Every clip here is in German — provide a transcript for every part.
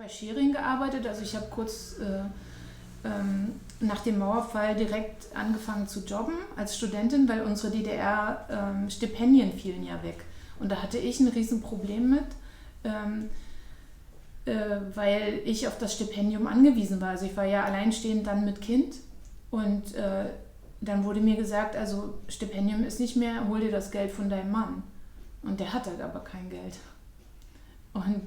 bei Schering gearbeitet, also ich habe kurz nach dem Mauerfall direkt angefangen zu jobben als Studentin, weil unsere DDR-Stipendien fielen ja weg. Und da hatte ich ein Riesenproblem mit, weil ich auf das Stipendium angewiesen war. Also ich war ja alleinstehend dann mit Kind und dann wurde mir gesagt, also Stipendium ist nicht mehr, hol dir das Geld von deinem Mann. Und der hat halt aber kein Geld. Und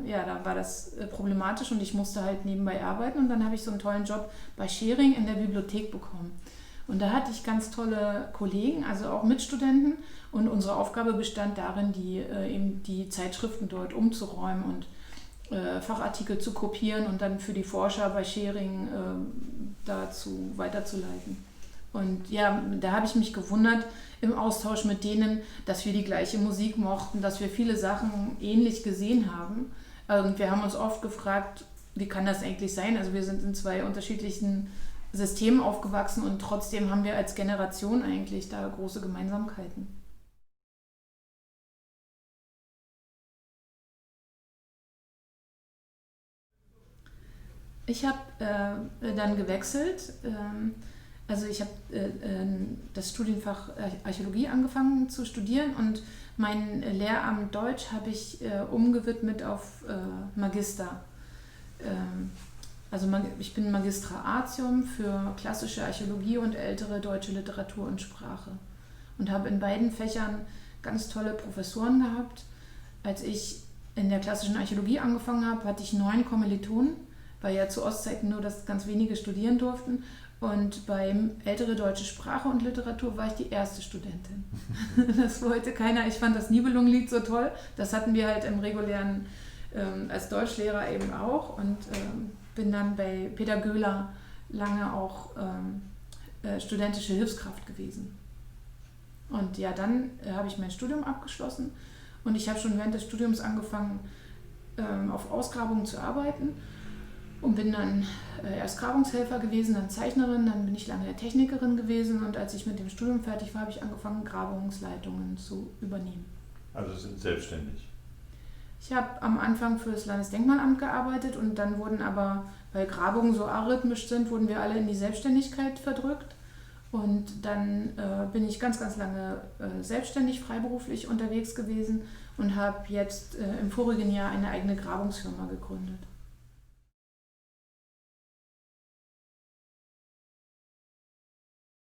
ja, da war das problematisch und ich musste halt nebenbei arbeiten und dann habe ich so einen tollen Job bei Schering in der Bibliothek bekommen. Und da hatte ich ganz tolle Kollegen, also auch Mitstudenten und unsere Aufgabe bestand darin, eben die Zeitschriften dort umzuräumen und Fachartikel zu kopieren und dann für die Forscher bei Schering dazu weiterzuleiten. Und ja, da habe ich mich gewundert im Austausch mit denen, dass wir die gleiche Musik mochten, dass wir viele Sachen ähnlich gesehen haben. Und wir haben uns oft gefragt, wie kann das eigentlich sein? Also wir sind in zwei unterschiedlichen Systemen aufgewachsen und trotzdem haben wir als Generation eigentlich da große Gemeinsamkeiten. Ich habe dann gewechselt. Also ich habe das Studienfach Archäologie angefangen zu studieren und mein Lehramt Deutsch habe ich umgewidmet auf Magister. Also ich bin Magistra Artium für klassische Archäologie und ältere deutsche Literatur und Sprache und habe in beiden Fächern ganz tolle Professoren gehabt. Als ich in der klassischen Archäologie angefangen habe, hatte ich 9 Kommilitonen, weil ja zu Ostzeiten nur das ganz wenige studieren durften. Und beim ältere deutsche Sprache und Literatur war ich die erste Studentin. Das wollte keiner. Ich fand das Nibelungenlied so toll. Das hatten wir halt im regulären als Deutschlehrer eben auch. Und bin dann bei Peter Göhler lange auch studentische Hilfskraft gewesen. Und ja, dann habe ich mein Studium abgeschlossen und ich habe schon während des Studiums angefangen, auf Ausgrabungen zu arbeiten. Und bin dann erst Grabungshelfer gewesen, dann Zeichnerin, dann bin ich lange Technikerin gewesen und als ich mit dem Studium fertig war, habe ich angefangen, Grabungsleitungen zu übernehmen. Also sind selbstständig? Ich habe am Anfang für das Landesdenkmalamt gearbeitet und dann wurden aber, weil Grabungen so arrhythmisch sind, wurden wir alle in die Selbstständigkeit verdrückt. Und dann bin ich ganz, ganz lange selbstständig, freiberuflich unterwegs gewesen und habe jetzt im vorigen Jahr eine eigene Grabungsfirma gegründet.